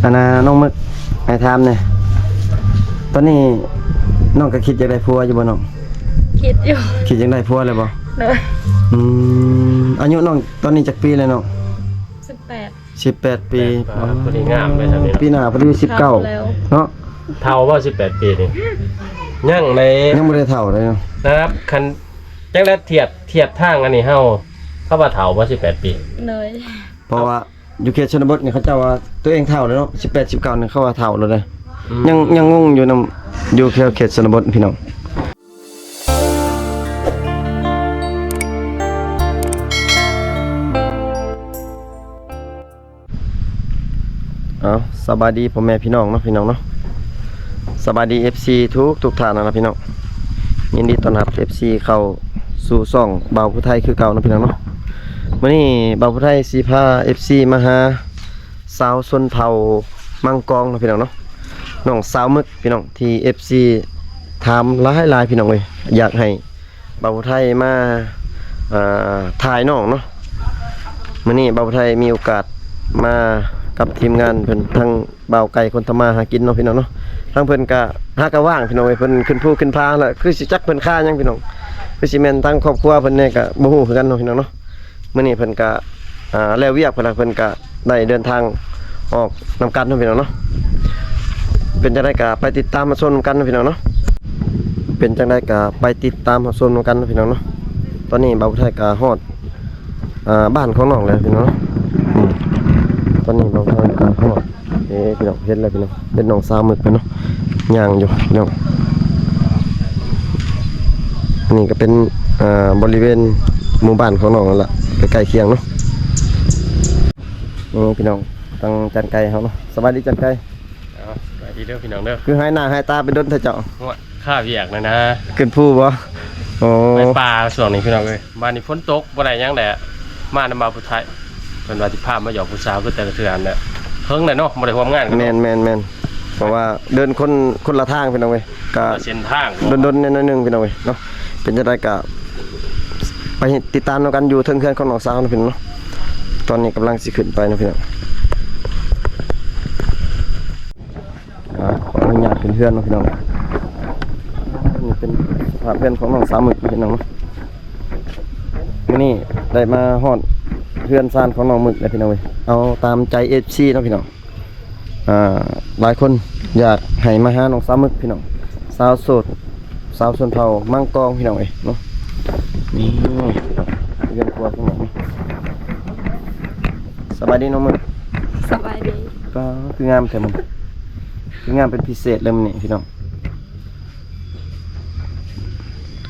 อันน่ะน้องมึกให้ถามหน่อยตอนนี้น้องก็คิดจะได้ผัวอยู่บ่น้องคิดอยู่คิดจังได้ผัวเลยบ่เลยอายุน้องตอนนี้จักปีแล้วน้อง18ปีพอดีงามเลยทำนี่ ปีหน้าพอดี19เนาะเท่าว่า18 ปีนี่ยังใน ยังบ่ได้เฒ่าเลยเนาะนะครับคันจังได้เทียบทางอันนี้เฮาเข้าว่าเฒ่าว่า18 ปีเลยเพราะว่าอยู่เขตชนบทนี่เขาเจ้าว่าตัวเองเฒ่าแล้วเนาะ18 19นี่เขาว่าเฒ่าแล้วเด้ยังงงอยู่นำอยู่เขตชนบทพี่น้องสบายดีพ่อแม่พี่น้องเนาะพี่น้องเนาะสบายดี FC ทุกท่านนะพี่น้องยินดีต้อนรับ FC เข้าสู่ช่องบ่าวผู้ไทยคือเก่านะพี่น้องเนาะมื้อนี้บ่าวผู้ไทยสิพา FC มาหาสาวชนเผ่ามังกรนะพี่น้องเนาะน้องสาวมึกพี่น้องที่ FC ถามหลายพี่น้องเอ้ยอยากให้บ่าวผู้ไทยมาถ่ายน้องเนาะมื้อนี้บ่าวผู้ไทยมีโอกาสมากับทีมงานเพิ่นทั้งบ่าวไก่คนทำมาหากินเนาะพี่น้องเนาะทั้งเพิ่นก็หากะว่างพี่น้องเอ้ยเพิ่นขึ้นภูขึ้นพาแหละคือสิจักเพิ่นค่าหยังพี่น้องคือสิแม่นทั้งครอบครัวเพิ่นเนี่ยก็บ่ฮู้คือกันเนาะพี่น้องเนาะมื้อนี้เพิ่นก็แล้วเวียกเพิ่นก็ได้เดินทางออกนำกันเนาะพี่น้องเนาะเป็นจังได๋ก็ไปติดตามมาชมกันเนาะพี่น้องเนาะเป็นจังได๋ก็ไปติดตามมาชมกันเนาะพี่น้องเนาะตอนนี้บ่าวไทยก็ฮอดบ้านของน้องแล้วพี่น้องเนาะตอนนี้เราทำการทอดพี่น้องเห็นแล้วพี่น้องเป็นน้องสาวมึกพี่น้องย่างอยู่พี่น้องนี่ก็เป็นบริเวณหมู่บ้านของน้องนั่นแหละใกล้ๆเคียงเนาะนี่พี่น้องตั้งจันไก่เขาเนาะสบายดีจันไก่สวัสดีเด้อพี่น้องเด้อคือหายหน้าหายตาเป็นดนเถอะเจ้าข้าเวียกนะขึ้นผู้บ่โอ้ไปป่าช่วงนี้พี่น้องเอ้ยบ้านนี้ฝนตกบ่ได้ยังแหละมานำมาผู้ไทยเพิ่นว่าสิพามาหยอกผู้สาวคือแต่ละเทื่อนั่นแหละเพิ่งได้เนาะบ่ได้ร่วมงานกันแม่นเพราะว่าเดินคนละทางพี่น้องเว้ยก็เส้นทางดนๆนิดนึงพี่น้องเว้ยเนาะเป็นจังได๋ก็ไปติดตามกันอยู่เทิงเขื่อนของน้องสาวนะพี่น้องเนาะตอนนี้กำลังสิขึ้นไปนะพี่น้องขออนุญาตขึ้นเขื่อนนะพี่น้องนี่เป็นสภาพเขื่อนของน้องสาวมึกพี่น้องเนาะมื้อนี้ได้มาฮอดเพื่อนซ่านของน้องมึกเลยพี่น้องเว้ยเอาตามใจ FC เนาะพี่น้องหลายคนอยากให้มาหาน้องสาวมึกพี่น้องสาวโสดสาวชนเผ่ามังกรพี่น้องเว้ยเนาะนี่เรียนครัวของน้องสบายดีน้องมึกสบายดีก็คืองามแท้มึงคืองามเป็นพิเศษเลยมื้อนี้พี่น้อง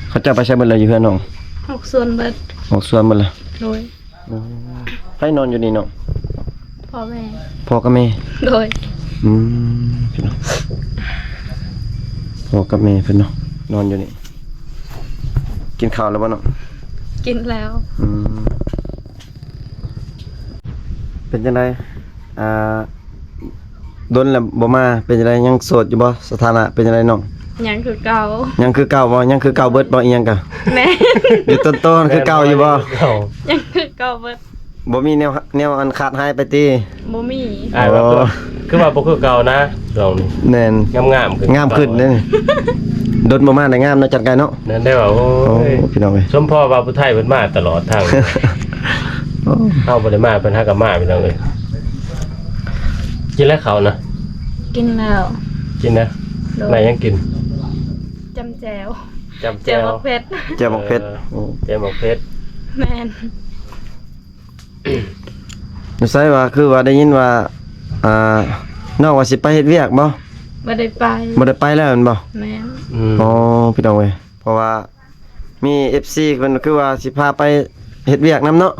เขาจะไปใช้เบิดเลยอยู่เพื่อนน้อง6 ส่วนเบิด6 ส่วนเบิดเลยโดยให้นอนอยู่นี่เนาะพ่อแม่พ่อกับแม่โดยพี่น้องพ่อกับแม่เพิ่นเนาะนอนอยู่นี่กินข้าวแล้วบ่เนาะกินแล้วเป็นจังไดโดนแล้วบ่มาเป็นจังไดยังโสดอยู่บ่สถานะเป็นจังไดน้องยังคือเก่าบ่ยังคือเก่าเบิดบ่อีหยังกะแม่อยู่ต้นๆคือเก่าอยู่บ่ยังคือเก่าเบิดบ่มีแนวอันขาดหายไปติบ่มีว่าคือว่าบ่คือเก่านะเรานี่แน่นงามงามขึ้นเด้โดนบ่มาได้งามเนาะจัดไกเนาะนั่นได้ว่าโอ้ยพี่น้องเอ้ยสมพ่อว่าผู้ไทยเพิ่นมาตลอดทางเฮาบ่ได้มาเพิ่นหากับมาพี่น้องเอ้ยกินแล้วเขานะกินแล้วกินนะไหนยังกินจำแจ่วบักเผ็ดแจ่วบักเผ็ดแม่นไม่ใช่ว่าคือว่าได้ยินว่าน้องว่าสิไปเฮ็ดเวียกบ่ได้ไปแล้วแม่นบ่แม่นอ๋อพี่น้องเว้ยเพราะว่ามี FC เพิ่นคือว่าสิพาไปเฮ็ดเวียกนำเนาะ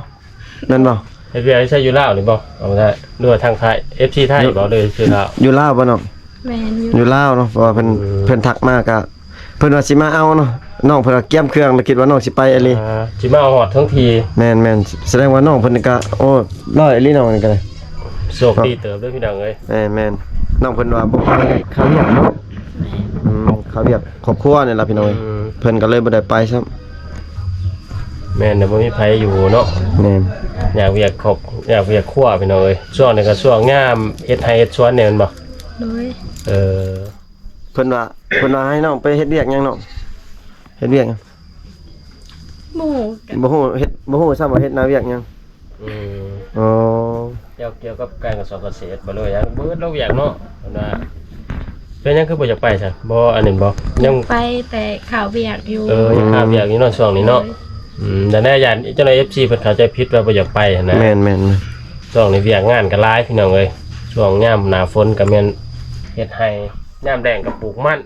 แม่นบ่เฮ็ดเวียกใช่อยู่ลาวนี่บ่เอาได้ด้วยทางไทย FC ไทยบ่เลยชื่อลาวอยู่ลาวบ่น้องแม่นอยู่ลาวเนาะเพราะว่าเพิ่นทักมาก็เพิ่นว่าสิมาเอาเนาะน้องเพิ่นก็เกี่ยมเครื่องแล้วคิดว่าน้องสิไปอีหลีสิมาเอาฮอดทั้งทีแม่นแสดงว่าน้องเพิ่นก็โอ้ร้อยอีหลีน้องนี่ก็ได้โชคดีเติบเด้อพี่น้องเอ้ยแม่นน้องเพิ่นว่าบ่ไปเขาเรียกเนาะเขาเรียกครอบครัวนี่ล่ะพี่น้องเพิ่นก็เลยบ่ได้ไปซ้ แม่นน่ะบ่มีไผอยู่เนาะ แม่น อยากเวียกครบอยากเวียกครัวพี่น้องเอ้ยช่วงนี้ก็ช่วงยามเฮ็ดไร่เฮ็ดสวนเนี่ยแม่นบ่ โดย เออ เพิ่นว่าให้น้องไปเฮ็ดเวียกหยังน้องเฮ็ดเวียกหยัง หมู่กัน บ่ฮู้ซ้ำว่าเฮ็ดนาเวียกหยัง อืม อ๋อ เกี่ยวกับการเกษตรบ่เลยหยังเบิดเราเวียกเนาะเพิ่นว่าเป็นหยังคือบ่อยากไปซั่นบ่อันนี้บ่ยัง ไปแต่ข่าวเบียกอยู่ ยังข้ามเวียกอยู่เนาะช่วงนี้เนาะแต่แน่ยานเจ้าหน้า FC เพิ่นเข้าใจผิดว่าบ่อยากไปหั้นนะ แม่นแม่น ช่วงนี้เวียกงานก็หลายพี่น้องเอ้ยช่วงยามหน้าฝนก็แม่นเฮ็ดให้ยามแดงก็ปลูกมัน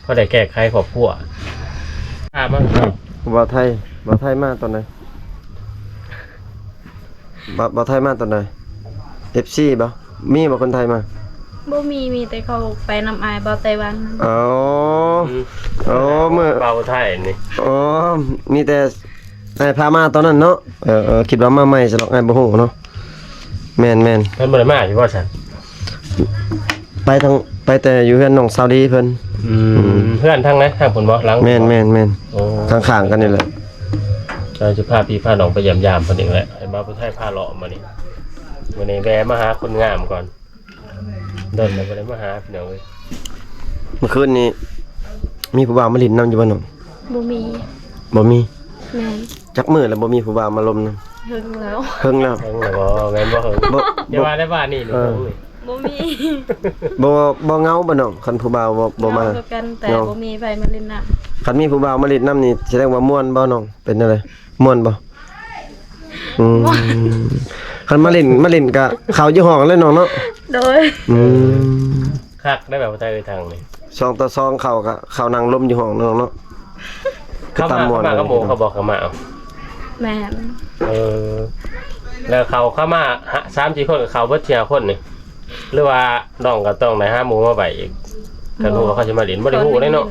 พอได้แก้ไขครอบครัวมันครับ บ่าวไทยมาตอนไหนบ่าวไทยมาตอนไหน FC บ่มีบ่คนไทยมา บ่มีแต่เขาไปนำอายเบาไต้หวัน อ๋ออ๋อมื้อ เบาไทยนี่ อ๋อมีแต่ไอ้พามาตอนนั้นเนาะคิดว่ามาใหม่ซะดอกไอ้บ่ฮู้เนาะแม่น เพิ่นบ่ได้มาอยู่บ่ซั่น ไปแต่อยู่เฮือนน้องซาวดีเพิ่น เพื่อนทางไหนทางผลบ่หลัง แม่น โอ้ ข้างๆกันนี่แหละ เราจะพาพี่พาน้องไปเยี่ยมยามเพิ่นอีกแหละให้มาผู้ไทยพาเลาะมานี่มื้อนี้แวะมาหาคนงามก่อนเดินแล้วบ่ได้มาหาพี่น้องเอ้ย เมื่อคืนนี้มีผู้บ่าวมาลิ้นนํอยู่บ่น้อง บ่มี บ่มี แม่น จักมื้อแล้วบ่มีผู้บ่าวมาลมนํ เฮิงแล้ว เฮิงแล้ว เฮิงแล้วบ่แม่นบ่เฮิง บ่ อย่าว่าได้บ้านนี่นี่เฮิงนี่ บ่มี บ่เหงาบ่น้องคันผู้บ่าวบ่มา เอกันแต่บ่มีไผมาเล่นน้ำ คันมีผู้บ่าวมาลิ้นนํนี่แสดงว่าม่วนบ่น้องเป็นจังไดม่วนบ่คันมาลิ้นก็เข้าอยู่ห้องเลยน้องเนาะ โดย คักได้แบบผู้ไทยเอ้ยทางนี่ 2ต่อ2เข้าก็เข้านั่งลมอยู่ห้องน้องเนาะ เข้ามาก็โมเขาบอกเขามาเอา แม่น แล้วเข้ามา3-4คนกับเขาเบิดเที่ยคนนี่หรือว่าน้องก็ต้องได้หาหมู่มาไปอีกกันฮู้ว่าเขาสิมาเล่นบ่ได้ฮู้ได้เนาะ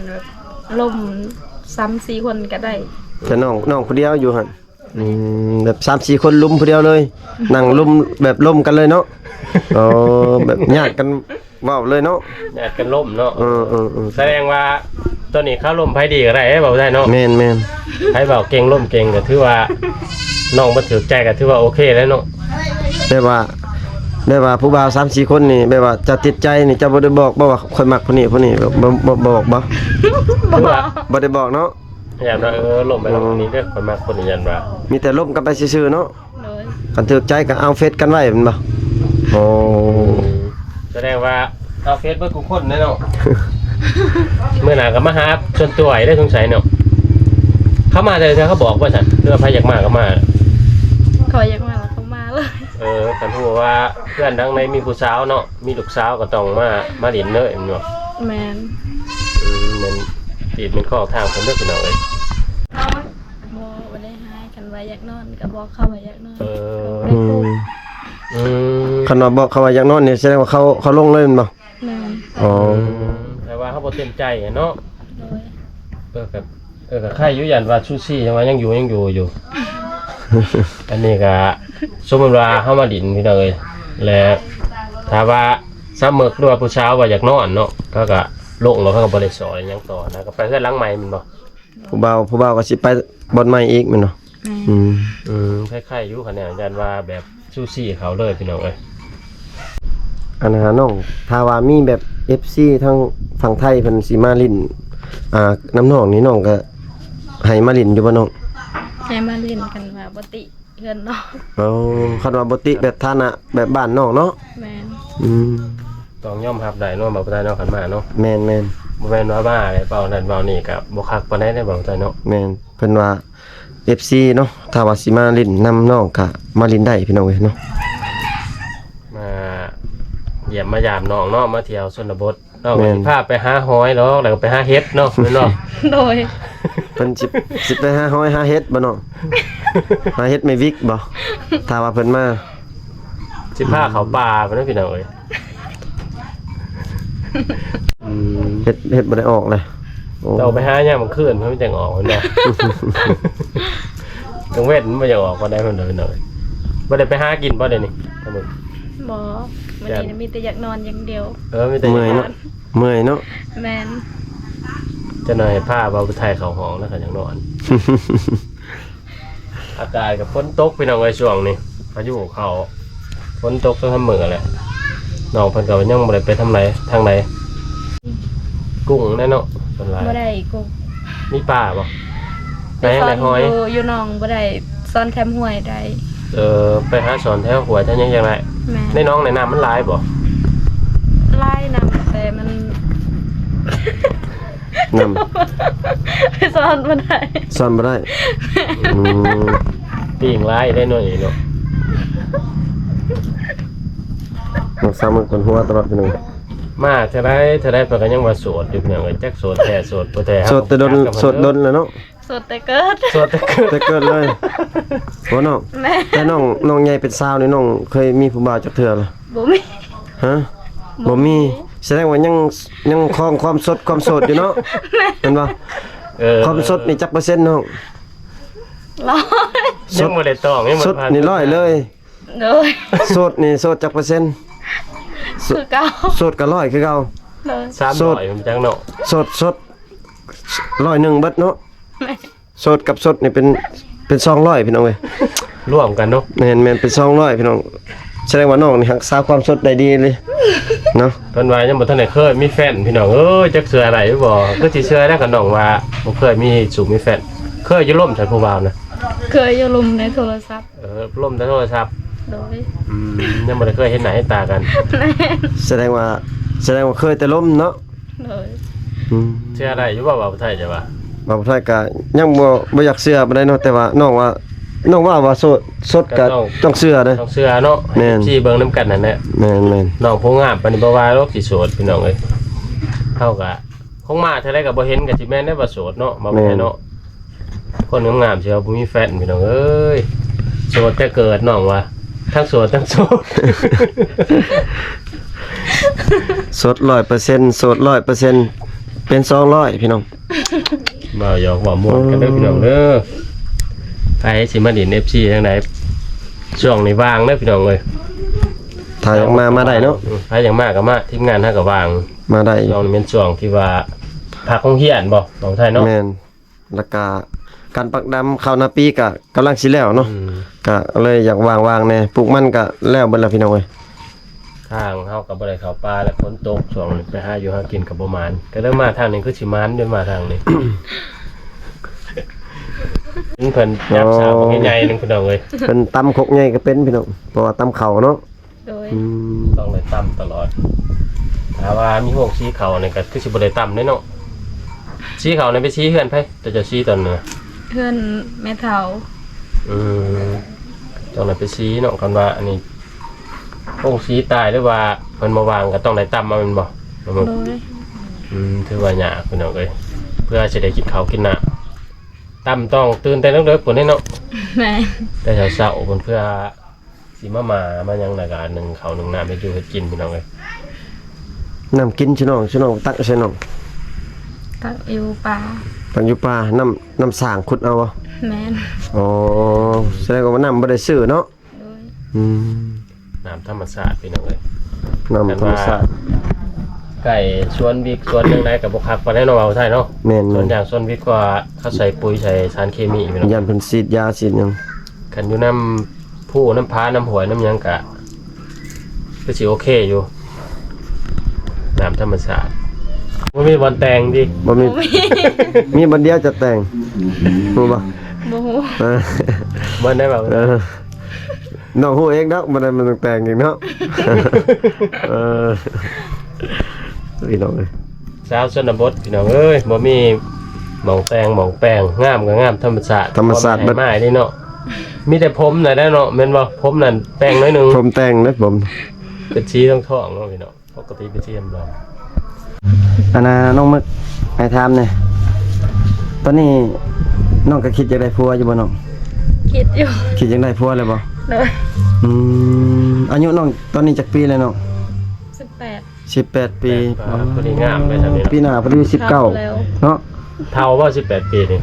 ลม3-4คนก็ได้ แต่น้องผู้เดียวอยู่หั่นแบบ 3-4 คนลุมผู้เดียวเลยนั่งลุมแบบล่มกันเลยเนาะอ๋อแบบญาติกันเว้าเลยเนาะ ญาติกันล่มเนาะ ๆ แสดงว่าตอนนี้เข้าล่มไผดีก็ได้เว้าได้เนาะ แม่น ไผเว้าเก่งล่มเก่งก็ถือว่าน้องบ่ถูกใจก็ถือว่าโอเคแล้วเนาะ ได้ว่าผู้บ่าว 3-4 คนนี่แบบว่าจะติดใจนี่จะบ่ได้บอกบ่ว่าค่อยมักผู้นี้บ่บอกบ่ ถือว่า บ่ได้บอกเนาะ อย่าว่าล่มไปแล้วคนนี้เด้อคนมาคนนี้ยันว่า มีแต่ล่มกันไปซื่อๆเนาะ โดย คันถูกใจก็เอาเฟซกันไว้แม่นบ่โอ้ แสดงว่าเอาเฟซเบิ่ทุกคนแน่เนาะ เมื่อหน้าก็มาหาส่วนตัวได้สงสัยเนาะเขามาแต่เขาบอกว่าซั่นเรื่องไผอยากมาก็มา เขาอยากมาแล้วเขามาเลย กันฮู้ว่าเพื่อนดังในมีผู้สาวเนาะมีลูกสาวก็ต้องมาเล่นเด้อเนาะ แม่น มันติดมันข้อทางคนเด้อพี่น้องเอ้ย บ่ได้หายกันว่าอยากนอนก็บอกเขาว่าอยากนอน คันว่าบอกเขาว่าอยากนอนนี่แสดงว่าเขาลงเลยแม่นบ่ แม่น อ๋อ แต่ว่าเขาบ่เต็มใจเนาะ โดย กับใครอยู่ยันว่าชูซี่ยังว่ายังอยู่อยู่ อันนี้ก็สมมุติว่าเฮามาดินพี่น้องเอ้ยและถ้าว่าซ้ำมึกหรือว่าผู้สาวว่าอยากนอนเนาะเขาก็ลงแล้วเขาก็บ่ได้สอนหยังต่อนะก็ไปเฮือนหลังใหม่แม่นบ่ ผู้บ่าวก็สิไปบ่อนใหม่อีกแม่นเนาะ แม่น คล้ายๆอยู่คะแนนยันว่าแบบชูซี่เขาเลยพี่น้องเอ้ย อันน้องถ้าว่ามีแบบ FC ทางฝั่งไทยเพิ่นสิมาลิ้นน้ำน้องนี่น้องก็ให้มาลิ้นอยู่บ่น้อง ให้มาเล่นกันว่าบ่ติเงินเนาะ เอาคันว่าบ่ติแบบฐานะแบบบ้านน้องเนาะ แม่น ต้องยอมรับได้เนาะบ่ได้เนาะคันมาเนาะ แม่น บ่แม่นว่าบ้าอะไรเปล่านั่นเปล่านี่ก็บ่คักปานใดได้บ่ได้เนาะ แม่นเพิ่นว่า FC เนาะถ้าว่าสิมาลิ้นนำน้องก็มาลิ้นได้พี่น้องเว้ยเนาะ มาเยี่ยมมายามน้องเนาะมาเที่ยวชนบทเนาะสิพาไปหาหอยเนาะแล้วก็ไปหาเห็ดเนาะแม่นเนาะ โดย เพิ่นสิไปหาหอยหาเฮ็ดบ่น้องหาเฮ็ดไม่วิกบ่ถ้าว่าเพิ่นมา สิพาเขาป่าไปเนาะพี่น้องเอ้ย เฮ็ดบ่ได้ออกเลยโอ้ เราไปหาย่ามมันขึ้นเพิ่นจังออกเนาะ จังเวทมันบ่อยากออกบ่ได้เพิ่นเลยเนาะบ่ได้ไปหากินบ่ได้นี่ทั้งหมด บ่วันนี้มีแต่อยากนอนอย่างเดียว มีแต่ เมื่อยเนาะเมื่อยเนาะ แม่น จะหน่อยพาเบาไปถ่ายเขาห้องแล้วก็จังนอน อากาศกับฝนตกพี่น้องไอ้ช่วงนี้พายุเขาฝนตกต้องทำมือแหละน้องเพิ่นก็ยังบ่ได้ไปทางไหนกุ้งแน่เนาะเพิ่นหลาย บ่ได้กู มีปลาบ่ไป ซ่ ไหน อน หอย อยู่หนองบ่ได้ซ่อนแคมห้วยได้ ไปหาสอนแถวหัวจะยังไง แม่ ในน้องในน้ำมันหลายบ่ ไล่นำแต่มัน น ซ่อนบ่ได้ ซ่อนบ่ได้อืม ปีงหลายได้หน่อยเนาะ น้องสาวมันคนหัวตลอดพี่น้อง มาเท่าไรเพิ่นก็ยังว่าโสดอยู่พี่น้องเอ้ยจักโสดแท้โสดบ่แท้ โสดแต่ดนแล้วเนาะ สดแต่เกิด โสดแต่เกิด แต่เกิดเลยบ่น้อง แม่ แต่น้องใหญ่เป็นสาวนี่น้องเคยมีผู้บ่าวจักเทื่อล่ะ บ่มี ฮะบ่มีแสดงว่ายังครองความสดความโสดอยู่เนาะเห็นบ่ความสดนี่จักเปอร์เซ็นต์น้อง ร้อย ยังบ่ได้ต้องยังบ่ สด ผ่าน นี่ร้อยเลย โดย โสดนี่โสดจักเปอร์เซ็นต์ คือเก่า โสดก็ร้อยคือเก่า เลย 300ผมจังเนาะ สดร้อยหนึ่งเบิดเนาะ แม่ สดกับสดนี่เป็น200พี่น้องเว้ย ร่วมกันเนาะ แม่นเป็น200พี่น้องแสดงว่าน้องนี่รักษาความสดได้ดีเลยเนาะ เพิ่นว่ายังบ่ทันได้เคยมีแฟนพี่น้องจักเชื่ออะไรบ่คือสิเชื่อได้กับน้องว่าบ่เคยมีสู่มีแฟนเคยอยู่ล่มฉันผู้บ่าวนะ เคยอยู่ลุมในโทรศัพท์ ล่มแต่โทรศัพท์ โดย ยังบ่ได้เคยเห็นหน้าเห็นตากัน แม่ แสดงว่าเคยแต่ล้มเนาะ โดย อืม เชื่อได้อยู่บ่ว่าไทยจะว่า บางท่านก็ยังบ่อยากเชื่อบ่ได้เนาะแต่ว่าน้องว่าสดก็ต้องเชื่อเด้อ ต้องเชื่อเนาะ แม่น ที่เบิ่งนํกันนั่นแหละ แม่น น้องผู้งามปานนี้บ่ว่าโรคสิโสดพี่น้องเอ้ยเฮาก็คงมาเท่าใดก็บ่เห็นก็สิแม่นได้ว่าโสดเนาะบ่แม่นเนาะคนงามๆสิว่าบ่มีแฟนพี่น้องเอ้ยโสดแต่เกิดน้องว่าทั้งโสดทั้งโสด สด100%โสด100%เป็น200พี่น้อง บ่หยอกบ่ม่วนกันเด้อพี่น้องเด้อไปสิมาดิน FC จังไดช่วงนี้ว่างเด้อพี่น้องเอ้ย ถ้าอยากมาได้เนาะ ถ้าอย่างมากก็มาทีมงานเฮาก็ว่าง มาได้ ช่วงนี้เป็นช่วงที่ว่าพักโรงเรียนบ่ของไทยเนาะ แม่นแล้วก็การปักดำข้าวนาปีก็กำลังสิแล้วเนาะ อืม ก็เลยอยากวางแน่ปลูกมันก็แล้วเบิดแล้วพี่น้องเอ้ย ทางเฮาก็บ่ได้เข้าป่าและฝนตกช่วงนี้ไปหาอยู่หากินก็บ่มานก็เลยมาทางนี้คือสิมานด้วยมาทางนี้ เพิ่นยับสาวใหญ่ๆนึงพี่น้องเอ้ย เพิ่นตำคกใหญ่ก็เป็นพี่น้องเพราะว่าตำข้าวเนาะ โดย อืม ต้องได้ตํตลอดถ้าว่ามีห่วงชี้เขานี่ก็คือสิบ่ได้ตํเด้เนาะชี้เขานี่ไปชี้เฮือนไผแต่จะชี้ตอนเนื้อ เพื่อนแม่เฒ่า ต้องได้ไปชี้เนาะกันว่าอันนี้ห่วงชี้ตายหรือว่าเพิ่นมาวางก็ต้องได้ตํมาแม่นบ่ โดย ถือว่ายากพี่น้องเอ้ยเพื่อจะได้กินข้าวกินน้ำตำต้องตื่นแต่เลิกๆพุ่นนี่เนาะ แม่ แต่เช้าๆเพิ่นเพื่อสิมายังรายการหนึ่งข้าวหนึ่งน้ำให้อยู่ให้กินพี่น้องเอ้ย น้ำกินชิน้องตักใช่น้อง ตักอยู่ป่า ตักอยู่ป่าน้ำสร้างขุดเอาบ่ แม่น อ๋อแสดงว่าน้ำบ่ได้ซื้อเนาะ โดย อืม น้ำธรรมชาติพี่น้องเอ้ย น้ำธรรมชาติ ไก่สวนวิกสวนหนึงได้กับบ่คักปานใดเนาะเอาไทยเนาะ แม่น ส่วนอย่างสวนวิกว่าเขาใส่ปุ๋ยใส่สารเคมีพี่น้อง ยันเพิ่นฉีดยาฉีดหยัง คันอยู่น้ำผู้น้ำพาน้ำหวยน้ำหยังกะก็สิโอเคอยู่น้ำธรรมชาติบ่มีบอลแตงดิ บ่มีมีบันเดียวจะแต่งฮู้บ่ บ่ฮู้ เออบ อลได้แบบ เออน้องฮู้เองเนาะบ่ได้มันต้องแต่งอีกเนาะเออพี่น้องเอ้ย ชาวชนบทพี่น้องเอ้ยบ่มีหมองแตงหมองแปลงงามก็งามธรรมชาติ ธรรมชาติ บ่ไม้นี่เนาะมีแต่ผมน่ะได้เนาะแม่นบ่ผมนั่นแป้งน้อยหนึง ผมแต่งนะผม เป็นชี้ท้องๆเนาะพี่เนาะปกติเป็นชี้ดำ อันน่ะน้องมึกให้ถามหน่อยตอนนี้น้องก็คิดจะได้ผัวอยู่บ่น้อง คิดอยู่ คิดจังได้ผัวเลยบ่ โดย อายุน้องตอนนี้จักปีแล้วน้อง 18 18 ปี พอดีงามเลยทำนี่ ปีหน้าพอดี19 แล้ว เนาะ เท่าว่า18 ปีนี่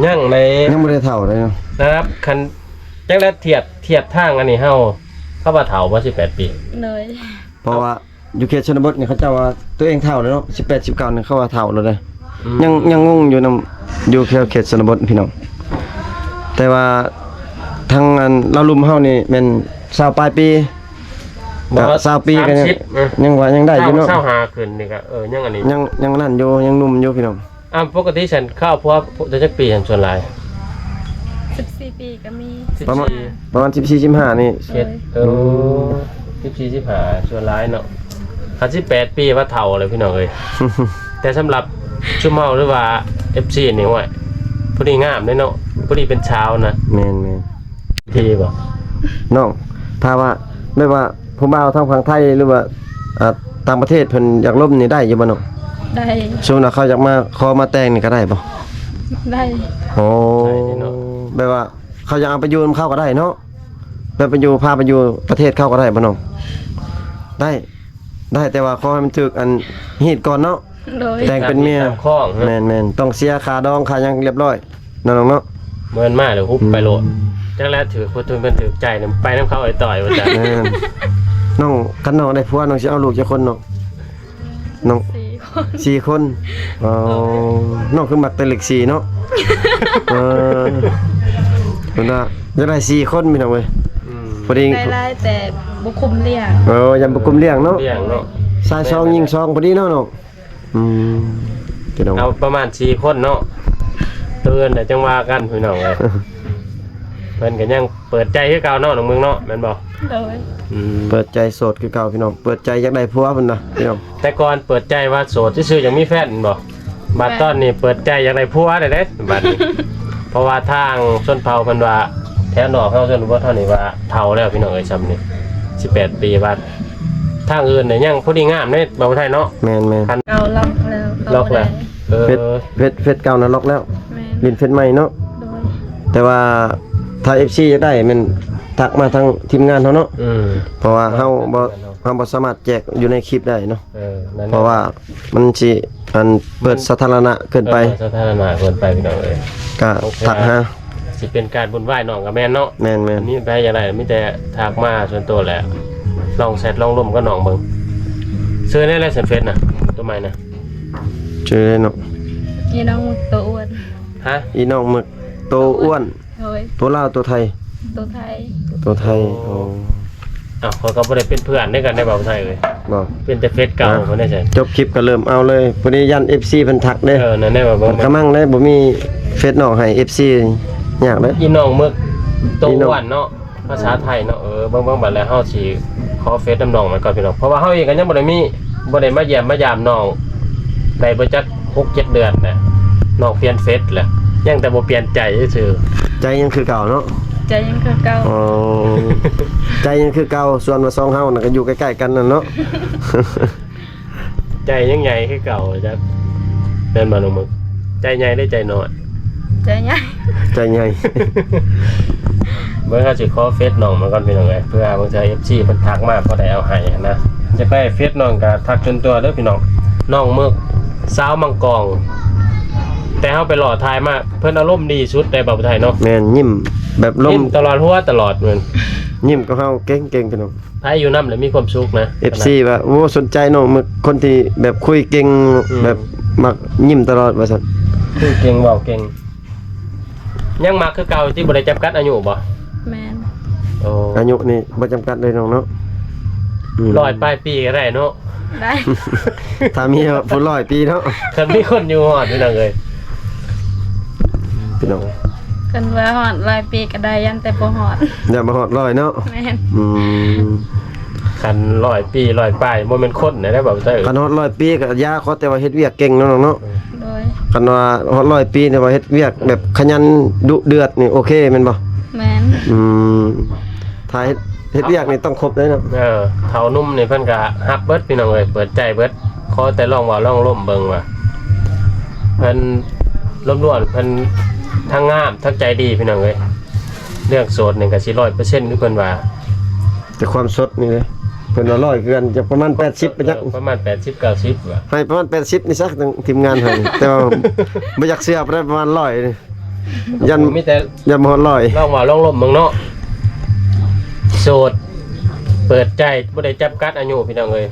ยังใน ยังบ่ได้เฒ่าเลยเนาะ นะครับคันจังแล้วเทียบทางอันนี้เฮาเข้าว่าเท่าว่า18 ปี เลย เพราะว่าอยู่เขตชนบทนี่เขาเจ้าว่าตัวเองเฒ่าแล้วเนาะ18 19นี่เขาว่าเฒ่าแล้วเด้ยังงงอยู่นำอยู่เขตชนบทพี่น้อง แต่ว่าทางอันเราลุมเฮานี่แม่น20ปลายปี20ปีก็ยังว่ายังได้อยู่เนาะ เศร้าหาขึ้นนี่ก็ยังอันนี้ ยังนั่นอยู่ยังหนุ่มอยู่พี่น้อง ปกติฉันเข้าเพราะว่าจะจักปีฉันส่วนหลาย 14 ปีก็มี ประมาณ14 15นี่ เฮ็ด14 15ส่วนหลายเนาะคัน18ปีว่าเฒ่าเลยพี่น้องเอ้ย แต่สำหรับชุมเฮาหรือว่า FC นี่ว่าพอดีงามเด้เนาะพอดีเป็นชาวนะ แม่น ทีบ่ ๆน้องถ้าว่าไม่ว่าผู้บ่าวทางฝั่งไทยหรือว่าต่างประเทศเพิ่นอยากล่มนี่ได้อยู่บ่น้อง ได้ สมมุติว่าเขาอยากมาขอมาแต่งนี่ก็ได้บ่ ได้ โอ้แบบว่าเขาอยากเอาไปอยู่นำเขาก็ได้เนาะแบบไปอยู่พาไปอยู่ประเทศเขาก็ได้บ่น้องได้แต่ว่าขอให้มันถึกอันฮีดก่อนเนาะ โดย แต่งเป็นเมีย ตามข้อง แม่นๆต้องเสียค่าดองค่าหยังเรียบร้อยเนาะน้องเนาะ เมินมาเลยฮุบไปโลดจังแล้วถือพุทธเพิ่นถือใจนำไปนำเขาไอ้ต่อยว่าจ้ะ แม่นน้องคันน้องได้ผัวน้องสิเอาลูกจักคนน้อง 4 คน 4คนอ๋อน้องคือมักแต่เลข4เนาะเออเพิ่นว่าจะได้4คนพี่น้องเว้ยพอดี ได้หลายแต่บ่คุมเลี้ยง ยามบ่กุมเลี้ยงเนาะ เลี้ยงเนาะ ชายซองยิงซองพอดีเนาะน้องพี่น้อง เอาประมาณ4คนเนาะเตือนแต่จังว่ากันพี่น้องเอ้ยเพิ่นก็ยังเปิดใจคือเก่าเนาะน้องเมืองเนาะแม่นบ่ โดย เปิดใจโสดคือเก่าพี่น้องเปิดใจอยากได้ผัวเพิ่นน่ะพี่น้อง แต่ก่อนเปิดใจว่าโสดซื่อๆยังมีแฟนบ่บัดตอนนี้เปิดใจอยากได้ผัวได้เด้บัดนี้ เพราะว่าทางชนเผ่าเพิ่นว่าแถวนอกเฮาชนบทเท่านี้ว่าเฒ่าแล้วพี่น้องเอ้ยซ้ำนี่18 ปีบัดทางอื่นเนี่ยยังพอดีงามเด้บ่าวไทยเนาะ แม่น คัน เก่าล็อกแล้ว ล็อกแล้ว ๆเฟซเก่าน่ะล็อกแล้ว แม่น ลินเฟซใหม่เนาะ โดย แต่ว่าถ้า FC อยากได้มันทักมาทางทีมงานเฮาเนาะ เพราะว่าเฮาบ่สามารถแจกอยู่ในคลิปได้เนาะ นั่น เพราะว่ามันสิอันเปิดสาธารณะเกินไป สาธารณะเกินไปพี่น้องเอ้ย ก็ทักหา สิเป็นการบุญไหว้น้องกับแม่นเนาะ แม่น อันนี้ไปอย่างไรมีแต่ทักมาส่วนตัวแหละลองแซดลองร่มก็น้องเบิ่งซื้อได้แล้วสันเฟซน่ะตัวใหม่น่ะ ๆชื่อเนาะ นี่น้องตัวอ้วน ฮะ อีน้องหมึกโตอ้วน โดย ตัวลาวตัวไทย ตัวไทย ตัวไทยโอ้ อ้าวเขาก็บ่ได้เป็นเพื่อนด้วยกันได้บ่าวไทยเลย บ่ เป็นแต่เฟซเก่าบ่ได้ใช่ จบคลิปก็เริ่มเอาเลยพอดียัน FC เพิ่นทักเด้ นั่นได้บ่เบิ่ง กำลังได้บ่มีเฟซน้องให้ FC ยากเด้ อีน้องมึกตัวอ้วนเนาะภาษาไทยเนาะเบิ่งบัดแล้วเฮาสิขอเฟซน้ำน้องมาก่อนพี่น้องเพราะว่าเฮาเองก็ยังบ่ได้มาเยี่ยมมายามน้องได้บ่จัก 6-7 เดือนน่ะน้องเปลี่ยนเฟซแหละยังแต่บ่เปลี่ยนใจซื่อ ใจยังคือเก่าเนาะ ใจยังคือเก่า อ๋อ ใจยังคือเก่าส่วนว่าซองเฮาน่ะก็อยู่ใกล้ๆกันนั่นเนาะ ใจยังใหญ่คือเก่าจักเดินมาน้องมึกใจใหญ่ได้ใจน้อย ใจใหญ่ ใจใหญ่ เมื่อเขาสิขอเฟซน้องมาก่อนพี่น้องเอ้ยเพื่อบางที FC เพิ่นทักมาพอได้เอาให้นะจะไปเฟซน้องก็ทักจนตัวเด้อพี่น้องน้องมึกสาวมังกรแต่เฮาไปหล่อทายมาเพิ่นอารมณ์ดีสุดในบ่าวไทยเนาะ แม่นยิ้มแบบลม ยิ้มตลอดหัวตลอดเหมือน ยิ้มกับเฮาเก่งๆพี่น้อง ไผอยู่นำแล้วมีความสุขนะ FC ว่าโอ้สนใจน้องมึกคนที่แบบคุยเก่งแบบมักยิ้มตลอดว่าซั่น คือเก่งเว้าเก่งยังมาคือเก่าที่บ่ได้จำกัดอายุบ่ แม่น โอ้ อายุนี่บ่จำกัดเลยน้องเนาะ ร้อยปลายปีก็ได้เนาะ ได้ ถ้ามีผู้100 ปีเนาะ คันมีคนอยู่ฮอดพี่น้องเอ้ย พี่น้อง กันว่าฮอด100 ปีก็ได้ยันแต่บ่ฮอด อย่ามาฮอด100เนาะ แม่น คัน100 ปี100ปลายบ่แม่นคนได้บ่าวไทย คันฮอด100 ปีก็ยาขอแต่ว่าเฮ็ดเวียกเก่งเนาะน้องเนาะ โดย คันว่าฮอด100 ปีเนี่ยว่าเฮ็ดเวียกแบบขยันดุเดือดนี่โอเคแม่นบ่ แม่น ถ้าเฮ็ดเวียกนี่ต้องครบเลยเนาะ เฒ่านุ่มนี่เพิ่นก็ฮักเบิดพี่น้องเอ้ยเปิดใจเบิดขอแต่ลองเว้าลองร่มเบิ่งว่าเพิ่นล้วนๆเพิ่นทั้งงามทั้งใจดีพี่น้องเอ้ยเรื่องโสดนี่ก็สิ100%คือเพิ่นว่า แต่ความสดนี่เลยเพิ่นว่า100คือกันจะประมาณ80ไปจัก ประมาณ80-90ว่ะ ให้ประมาณ80นี่ซักทางทีมงานให้แต่ว่าบ่อยากเสียไปได้ประมาณ100นี่ยัน มีแต่ ยันบ่ฮอด100 ลองว่าลองร่มเบิ่งเนาะโสดเปิดใจบ่ได้จำกัดอายุพี่น้องเอ้ย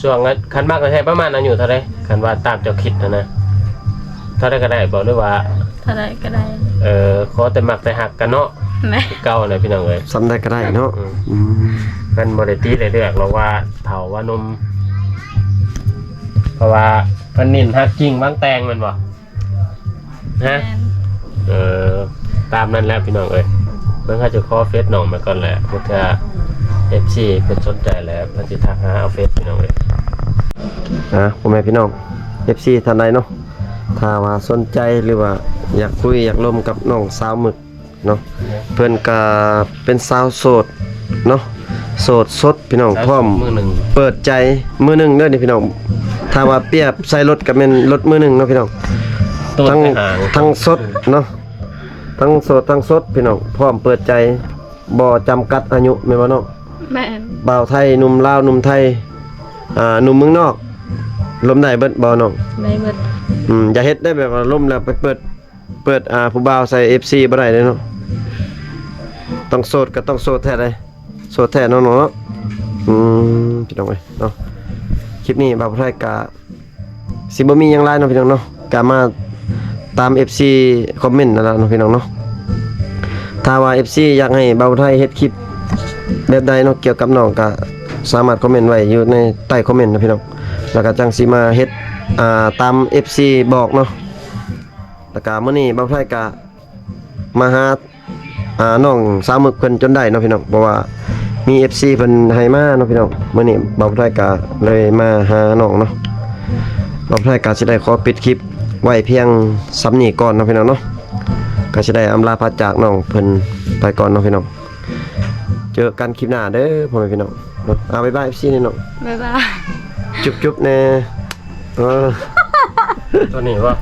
ช่วงนั้นคันมากก็ใช้ประมาณอายุเท่าใดคันว่าตามเจ้าคิดนะเท่าใดก็ได้บ่หรือว่า เท่าใดก็ได้ ขอแต่มักแต่หักกันเนาะ แม่ เก่าเลยพี่น้องเอ้ย ซ้ำได้ก็ได้เนาะอืม เป็นบริตีเลยเลือกเราว่าเถาว่านมเพราะว่าเพันนินฮักจริงบางแตงแมันบ่ฮะ แม่น ตามนั้นแหล้วพี่น้องเอ้ยเพิ่งเขาจะขอเฟซน้องมาก่อนแหละเพื่อจะFC เพิ่นสนใจแล้วเพิ่นสิทักหาเอาเฟซพี่น้องเอ้ย พ่อแม่พี่น้อง FC ท่านใดเนาะถ้าว่าสนใจหรือว่าอยากคุยอยากร่วมกับน้องสาวหมึกเนาะเพิ่นก็เป็นสาวโสดเนาะโสดสดพี่น้องพร้อม มือหนึ่ง เปิดใจมือหนึงเด้อนี่พี่น้องถ้าว่าเปรียบใส่รถก็แม่นรถมือหนึงเนาะพี่น้อง ตัว ทั้ง ไปหาง ทั้งสดเนาะทั้งโสดทั้งสดพี่น้องพร้อมเปิดใจบ่จำกัดอายุแม่นบ่น้อง แม่น บ่าวไทยหนุ่มลาวหนุ่มไทยหนุ่มเมืองนอกลมได้เบิดบ่น้อง ไม่เบิด อย่าเฮ็ดได้แบบว่าลมแล้วไปเปิดผู้บ่าวใส่ FC บ่ได้เด้เนาะต้องโสดก็ต้องโสดแท้เลยโสดแท้เนาะเนาะพี่น้องเอ้ยเนาะคลิปนี้บ่าวไทยกะสิบ่มีหยังหลายเนาะพี่น้องเนาะกะมาตาม FC คอมเมนต์นั่นล่ะเนาะพี่น้องเนาะถ้าว่า FC อยากให้บ่าวไทยเฮ็ดคลิปแบบใดเนาะเกี่ยวกับน้องก็สามารถคอมเมนต์ไว้อยู่ในใต้คอมเมนต์นะพี่น้องแล้วก็จังสิมาเฮ็ดตาม FC บอกเนาะแล้วก็มื้อนี้บ่าวไทยก็มาหาน้องสาวหมึกเพิ่นจนได้เนาะพี่น้องเพราะว่ามี FC เพิ่นให้มาเนาะพี่น้องมื้อนี้บ่าวไทยก็เลยมาหาน้องเนาะบ่าวไทยก็สิได้ขอปิดคลิปไว้เพียงสำนี้ก่อนเนาะพี่น้องเนาะก็สิได้อำลาพระจากน้องเพิ่นไปก่อนเนาะพี่น้องเจอกันคลิปหน้าเด้อพ่อแม่พี่น้องเนาะบ๊ายบาย FC นี่น้อง บ๊ายบาย จุ๊บๆแน่ ตัวนี้ว่า